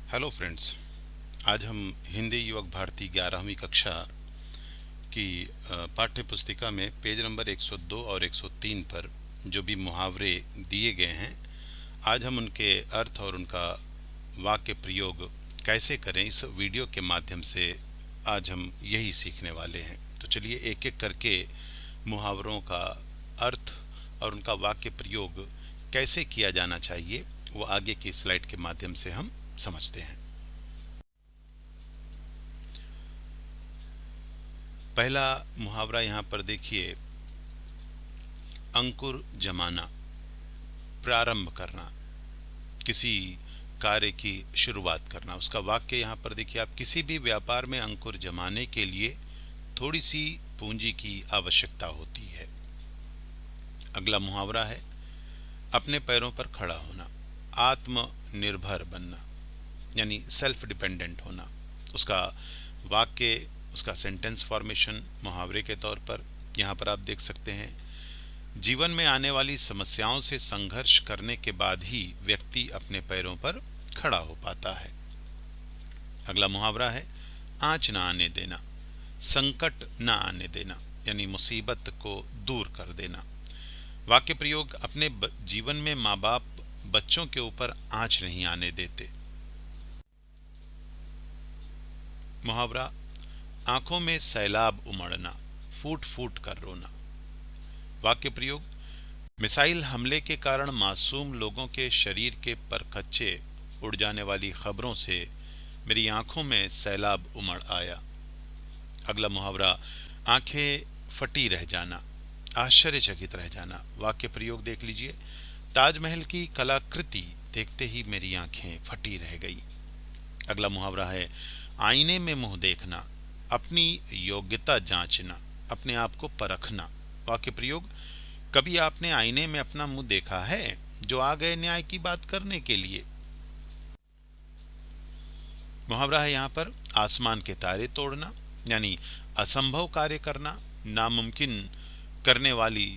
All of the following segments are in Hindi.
Hello friends. आज हम हिंदी युवक भारती 11वीं कक्षा की पाठ्य पुस्तिका में पेज नंबर 102 और 103 पर जो भी मुहावरे दिए गए हैं, आज हम उनके अर्थ और उनका वाक्य प्रयोग कैसे करें, इस वीडियो के माध्यम से आज हम यही सीखने वाले हैं। तो चलिए एक एक करके मुहावरों का अर्थ और उनका वाक्य प्रयोग कैसे किया जाना चाहिए वो आगे की स्लाइड के माध्यम से हम समझते हैं। पहला मुहावरा यहाँ पर देखिए, अंकुर जमाना, प्रारंभ करना, किसी कार्य की शुरुआत करना। उसका वाक्य यहाँ पर देखिए, आप किसी भी व्यापार में अंकुर जमाने के लिए थोड़ी सी पूंजी की आवश्यकता होती है। अगला मुहावरा है अपने पैरों पर खड़ा होना, आत्मनिर्भर बनना, यानी सेल्फ डिपेंडेंट होना। उसका वाक्य, उसका सेंटेंस फॉर्मेशन मुहावरे के तौर पर यहाँ पर आप देख सकते हैं। जीवन में आने वाली समस्याओं से संघर्ष करने के बाद ही व्यक्ति अपने पैरों पर खड़ा हो पाता है। अगला मुहावरा है आँच ना आने देना, संकट ना आने देना, यानी मुसीबत को दूर कर देना। वाक्य प्रयोग, अपने जीवन में माँ बाप बच्चों के ऊपर आँच नहीं आने देते। मुहावरा आंखों में सैलाब उमड़ना, फूट फूट कर रोना। वाक्य प्रयोग, मिसाइल हमले के कारण मासूम लोगों के शरीर के परखच्चे उड़ जाने वाली खबरों से मेरी आंखों में सैलाब उमड़ आया। अगला मुहावरा आंखें फटी रह जाना, आश्चर्यचकित रह जाना। वाक्य प्रयोग देख लीजिए, ताजमहल की कलाकृति देखते ही मेरी आंखें फटी रह गई। अगला मुहावरा है आईने में मुंह देखना, अपनी योग्यता जांचना, अपने आप को परखना। वाक्य प्रयोग, कभी आपने आईने में अपना मुंह देखा है जो आ गए न्याय की बात करने के लिए। मुहावरा है यहाँ पर आसमान के तारे तोड़ना, यानी असंभव कार्य करना, नामुमकिन करने वाली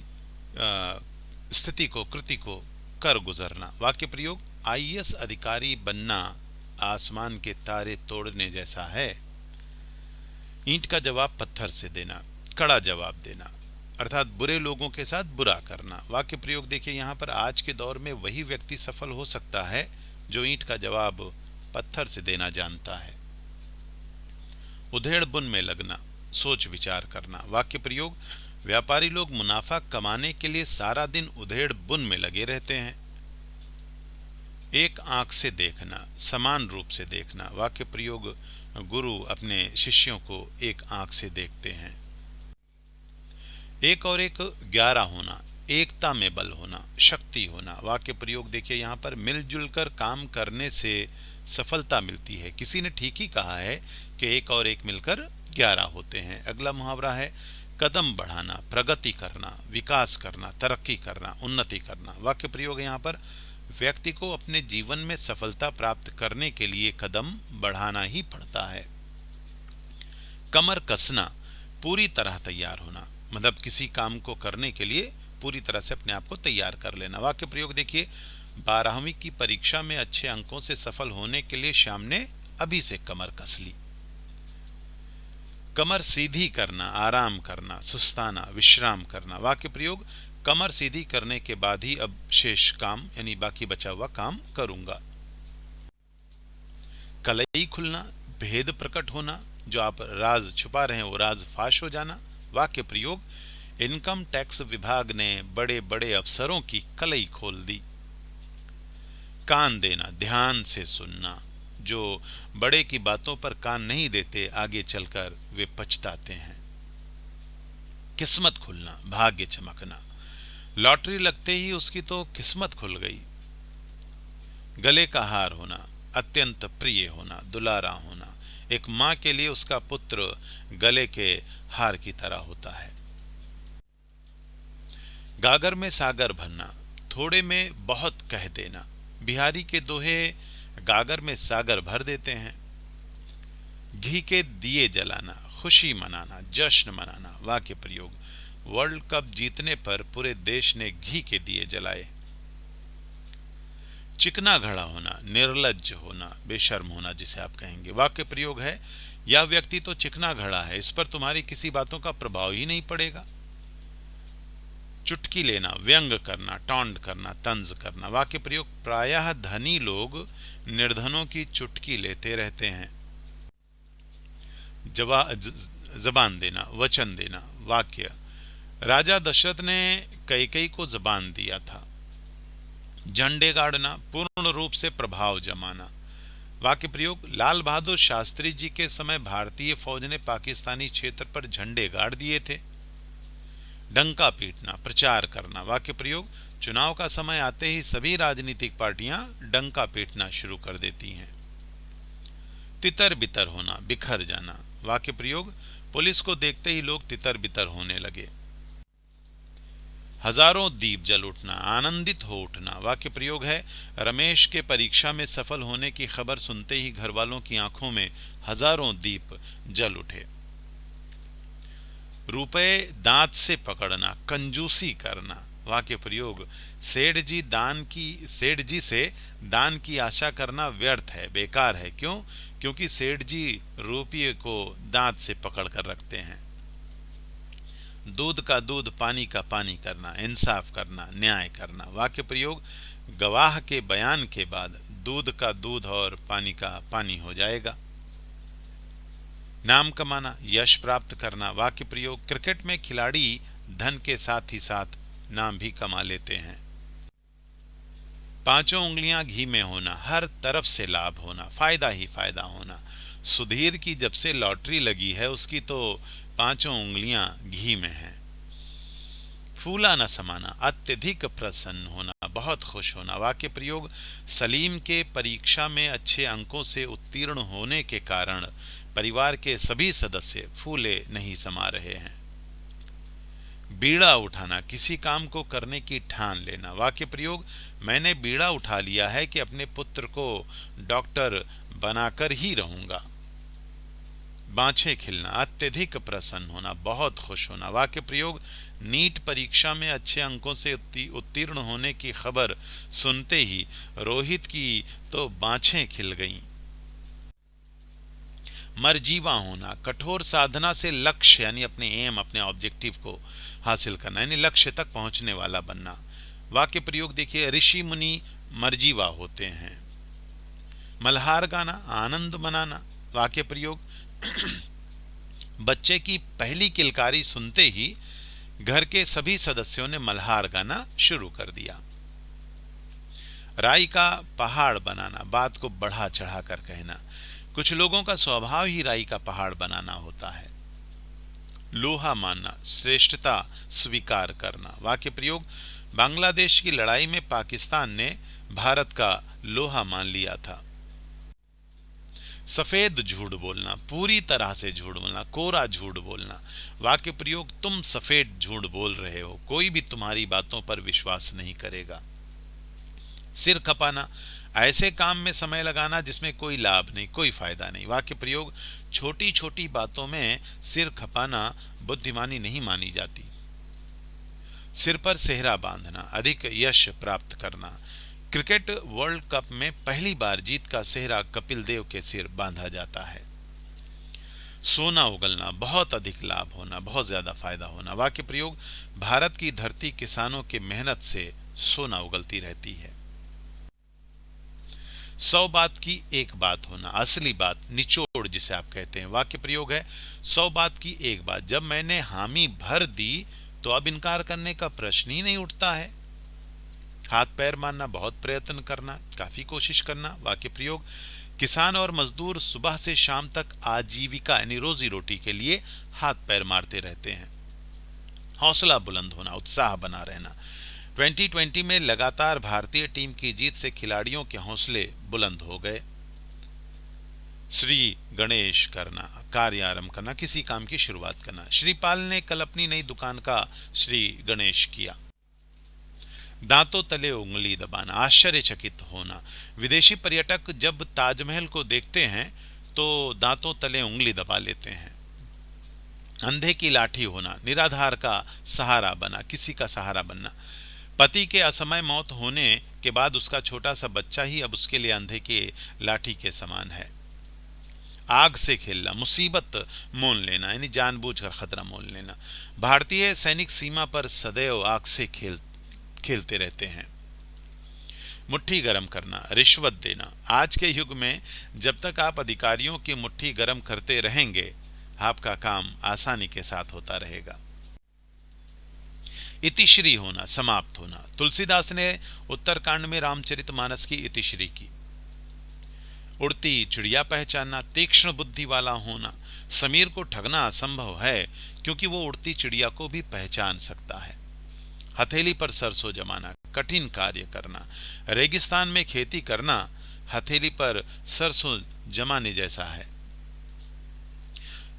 स्थिति को, कृति को कर गुजरना। वाक्य प्रयोग, आईएएस अधिकारी बनना आसमान के तारे तोड़ने जैसा है। ईंट का जवाब पत्थर से देना, कड़ा जवाब देना, अर्थात बुरे लोगों के साथ बुरा करना। वाक्य प्रयोग देखिए यहाँ पर, आज के दौर में वही व्यक्ति सफल हो सकता है जो ईंट का जवाब पत्थर से देना जानता है। उधेड़ बुन में लगना, सोच विचार करना। वाक्य प्रयोग, व्यापारी लोग मुनाफा कमाने के लिए सारा दिन उधेड़ बुन में लगे रहते हैं। एक आंख से देखना, समान रूप से देखना। वाक्य प्रयोग, गुरु अपने शिष्यों को एक आंख से देखते हैं। एक और एक 11 होना, एकता में बल होना, शक्ति होना। वाक्य प्रयोग देखिए यहाँ पर, मिलजुल कर काम करने से सफलता मिलती है। किसी ने ठीक ही कहा है कि एक और एक मिलकर 11 होते हैं। अगला मुहावरा है कदम बढ़ाना, प्रगति करना, विकास करना, तरक्की करना, उन्नति करना। वाक्य प्रयोग यहाँ पर, व्यक्ति को अपने जीवन में सफलता प्राप्त करने के लिए कदम बढ़ाना ही पड़ता है। कमर कसना, पूरी तरह तैयार होना, मतलब किसी काम को करने के लिए पूरी तरह से अपने आप को तैयार कर लेना। वाक्य प्रयोग देखिए, 12वीं की परीक्षा में अच्छे अंकों से सफल होने के लिए श्याम ने अभी से कमर कस ली। कमर सीधी करना, आराम करना, सुस्ताना, विश्राम करना। वाक्य प्रयोग, कमर सीधी करने के बाद ही अब शेष काम, यानी बाकी बचा हुआ काम करूंगा। कलई खुलना, भेद प्रकट होना, जो आप राज छुपा रहे हैं वो राज फाश हो जाना। वाक्य प्रयोग, इनकम टैक्स विभाग ने बड़े बड़े अफसरों की कलई खोल दी। कान देना, ध्यान से सुनना, जो बड़े की बातों पर कान नहीं देते आगे चलकर वे पछताते हैं। किस्मत खुलना, भाग्य चमकना, लॉटरी लगते ही उसकी तो किस्मत खुल गई। गले का हार होना, अत्यंत प्रिय होना, दुलारा होना। एक मां के लिए उसका पुत्र गले के हार की तरह होता है। गागर में सागर भरना, थोड़े में बहुत कह देना। बिहारी के दोहे गागर में सागर भर देते हैं। घी के दिए जलाना, खुशी मनाना, जश्न मनाना। वाक्य प्रयोग, वर्ल्ड कप जीतने पर पूरे देश ने घी के दिए जलाए। चिकना घड़ा होना, निर्लज्ज होना, बेशर्म होना जिसे आप कहेंगे। वाक्य प्रयोग है, यह व्यक्ति तो चिकना घड़ा है, इस पर तुम्हारी किसी बातों का प्रभाव ही नहीं पड़ेगा। चुटकी लेना, व्यंग करना, टॉन्ट करना, तंज करना। वाक्य प्रयोग, प्रायः धनी लोग निर्धनों की चुटकी लेते रहते हैं। जबान देना, वचन देना। वाक्य, राजा दशरथ ने कैकेयी को जबान दिया था। झंडे गाड़ना, पूर्ण रूप से प्रभाव जमाना। वाक्य प्रयोग, लाल बहादुर शास्त्री जी के समय भारतीय फौज ने पाकिस्तानी क्षेत्र पर झंडे गाड़ दिए थे। डंका पीटना, प्रचार करना। वाक्य प्रयोग, चुनाव का समय आते ही सभी राजनीतिक पार्टियां डंका पीटना शुरू कर देती हैं। तितर बितर होना, बिखर जाना। वाक्य प्रयोग, पुलिस को देखते ही लोग तितर बितर होने लगे। हजारों दीप जल उठना, आनंदित हो उठना। वाक्य प्रयोग है, रमेश के परीक्षा में सफल होने की खबर सुनते ही घर वालों की आंखों में हजारों दीप जल उठे। रुपए दांत से पकड़ना, कंजूसी करना। वाक्य प्रयोग, सेठ जी से दान की आशा करना व्यर्थ है, बेकार है। क्यों? क्योंकि सेठ जी रुपये को दांत से पकड़ कर रखते हैं। दूध का दूध, पानी का पानी करना, इंसाफ करना, न्याय करना। वाक्य प्रयोग, गवाह के बयान के बाद दूध का दूध और पानी का पानी हो जाएगा। नाम कमाना, यश प्राप्त करना। वाक्य प्रयोग, क्रिकेट में खिलाड़ी धन के साथ ही साथ नाम भी कमा लेते हैं। पांचों उंगलियां घी में होना, हर तरफ से लाभ होना, फायदा ही फायदा होना। सुधीर की जब से लॉटरी लगी है उसकी तो पांचों उंगलियां घी में हैं। फूला न समाना, अत्यधिक प्रसन्न होना, बहुत खुश होना। वाक्य प्रयोग, सलीम के परीक्षा में अच्छे अंकों से उत्तीर्ण होने के कारण परिवार के सभी सदस्य फूले नहीं समा रहे हैं। बीड़ा उठाना, किसी काम को करने की ठान लेना। वाक्य प्रयोग, मैंने बीड़ा उठा लिया है कि अपने पुत्र को डॉक्टर बनाकर ही रहूंगा। बाँछें खिलना, अत्यधिक प्रसन्न होना, बहुत खुश होना। वाक्य प्रयोग, नीट परीक्षा में अच्छे अंकों से उत्तीर्ण होने की खबर सुनते ही रोहित की तो बाँछें खिल गईं। मरजीवा होना, कठोर साधना से लक्ष्य यानी अपने एम, अपने ऑब्जेक्टिव को हासिल करना, यानी लक्ष्य तक पहुंचने वाला बनना। वाक्य प्रयोग देखिए, ऋषि मुनि मरजीवा होते हैं। मल्हार गाना, आनंद मनाना। वाक्य प्रयोग, बच्चे की पहली किलकारी सुनते ही घर के सभी सदस्यों ने मल्हार गाना शुरू कर दिया। राई का पहाड़ बनाना, बात को बढ़ा चढ़ा कर कहना। कुछ लोगों का स्वभाव ही राई का पहाड़ बनाना होता है। लोहा मानना, श्रेष्ठता स्वीकार करना। वाक्य प्रयोग, बांग्लादेश की लड़ाई में पाकिस्तान ने भारत का लोहा मान लिया था। सफेद झूठ बोलना, पूरी तरह से झूठ बोलना, कोरा झूठ बोलना। वाक्य प्रयोग, तुम सफेद झूठ बोल रहे हो, कोई भी तुम्हारी बातों पर विश्वास नहीं करेगा। सिर खपाना, ऐसे काम में समय लगाना जिसमें कोई लाभ नहीं, कोई फायदा नहीं। वाक्य प्रयोग, छोटी छोटी बातों में सिर खपाना बुद्धिमानी नहीं मानी जाती। सिर पर सेहरा बांधना, अधिक यश प्राप्त करना। क्रिकेट वर्ल्ड कप में पहली बार जीत का सेहरा कपिल देव के सिर बांधा जाता है। सोना उगलना, बहुत अधिक लाभ होना, बहुत ज्यादा फायदा होना। वाक्य प्रयोग, भारत की धरती किसानों की मेहनत से सोना उगलती रहती है। 100 बात की एक बात होना, असली बात, निचोड़ जिसे आप कहते हैं। वाक्य प्रयोग है, 100 बात की एक बात, जब मैंने हामी भर दी तो अब इनकार करने का प्रश्न ही नहीं उठता है। हाथ पैर मारना, बहुत प्रयत्न करना, काफी कोशिश करना। वाक्य प्रयोग, किसान और मजदूर सुबह से शाम तक आजीविका यानी रोजी रोटी के लिए हाथ पैर मारते रहते हैं। हौसला बुलंद होना, उत्साह बना रहना। 2020 में लगातार भारतीय टीम की जीत से खिलाड़ियों के हौसले बुलंद हो गए। श्री गणेश करना, कार्य आरंभ करना, किसी काम की शुरुआत करना। श्रीपाल ने कल अपनी नई दुकान का श्री गणेश किया। दांतों तले उंगली दबाना, आश्चर्यचकित होना। विदेशी पर्यटक जब ताजमहल को देखते हैं तो दांतों तले उंगली दबा लेते हैं। अंधे की लाठी होना, निराधार का सहारा बना, किसी का सहारा बनना। पति के असमय मौत होने के बाद उसका छोटा सा बच्चा ही अब उसके लिए अंधे के लाठी के समान है। आग से खेलना, मुसीबत मोल लेना, यानी जानबूझकर खतरा मोल लेना। भारतीय सैनिक सीमा पर सदैव आग से खेलते रहते हैं। मुट्ठी गर्म करना, रिश्वत देना। आज के युग में जब तक आप अधिकारियों की मुट्ठी गर्म करते रहेंगे, आपका काम आसानी के साथ होता रहेगा। इतिश्री होना, समाप्त होना। तुलसीदास ने उत्तरकांड में रामचरितमानस की इतिश्री की। उड़ती चिड़िया पहचानना, तीक्ष्ण बुद्धि वाला होना। समीर को ठगना असंभव है, क्योंकि वो उड़ती चिड़िया को भी पहचान सकता है। हथेली पर सरसों जमाना, कठिन कार्य करना। रेगिस्तान में खेती करना हथेली पर सरसों जमाने जैसा है।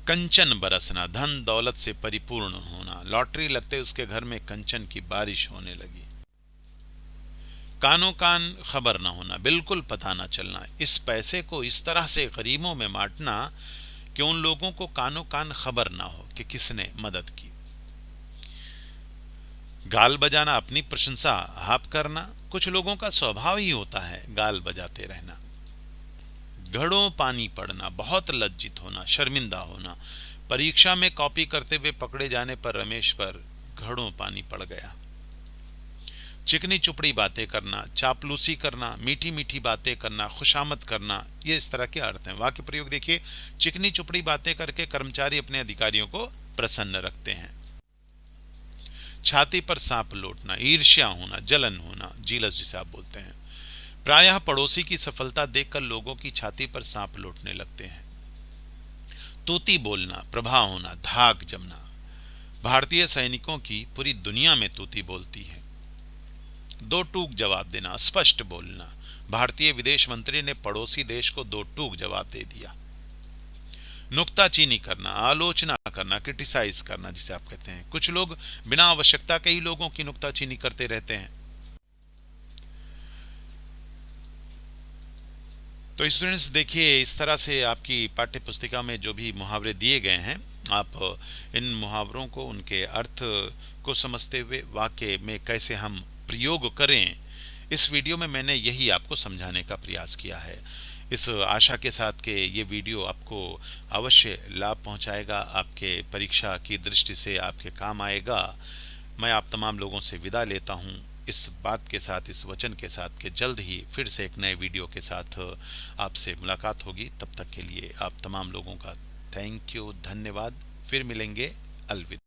कंचन बरसना, धन दौलत से परिपूर्ण होना। लॉटरी लगते उसके घर में कंचन की बारिश होने लगी। कानों कान खबर न होना, बिल्कुल पता न चलना। इस पैसे को इस तरह से गरीबों में बांटना कि उन लोगों को कानों कान खबर ना हो कि किसने मदद की। गाल बजाना, अपनी प्रशंसा आप करना। कुछ लोगों का स्वभाव ही होता है गाल बजाते रहना। घड़ों पानी पड़ना, बहुत लज्जित होना, शर्मिंदा होना। परीक्षा में कॉपी करते हुए पकड़े जाने पर रमेश पर घड़ों पानी पड़ गया। चिकनी चुपड़ी बातें करना, चापलूसी करना, मीठी मीठी बातें करना, खुशामद करना, ये इस तरह के अर्थ हैं। वाक्य प्रयोग देखिए। चिकनी चुपड़ी बातें करके कर्मचारी अपने अधिकारियों को प्रसन्न रखते हैं। छाती पर सांप लौटना, ईर्ष्या होना, जलन होना, जीलस जिसे आप बोलते हैं। प्रायः पड़ोसी की सफलता देखकर लोगों की छाती पर सांप लौटने लगते हैं। तूती बोलना, प्रभा होना, धाक जमना। भारतीय सैनिकों की पूरी दुनिया में तूती बोलती है। दो टूक जवाब देना, स्पष्ट बोलना। भारतीय विदेश मंत्री ने पड़ोसी देश को दो टूक जवाब दे दिया। नुक्ताचीनी करना, आलोचना करना, क्रिटिसाइज करना जिसे आप कहते हैं। कुछ लोग बिना आवश्यकता के ही लोगों की नुक्ताचीनी करते रहते हैं। तो स्टूडेंट्स देखिए, इस तरह से आपकी पाठ्य पुस्तिका में जो भी मुहावरे दिए गए हैं, आप इन मुहावरों को, उनके अर्थ को समझते हुए वाक्य में कैसे हम प्रयोग करें, इस वीडियो में मैंने यही आपको समझाने का प्रयास किया है। इस आशा के साथ कि ये वीडियो आपको अवश्य लाभ पहुंचाएगा, आपके परीक्षा की दृष्टि से आपके काम आएगा। मैं आप तमाम लोगों से विदा लेता हूं इस बात के साथ, इस वचन के साथ कि जल्द ही फिर से एक नए वीडियो के साथ आपसे मुलाकात होगी। तब तक के लिए आप तमाम लोगों का थैंक यू, धन्यवाद। फिर मिलेंगे। अलविदा।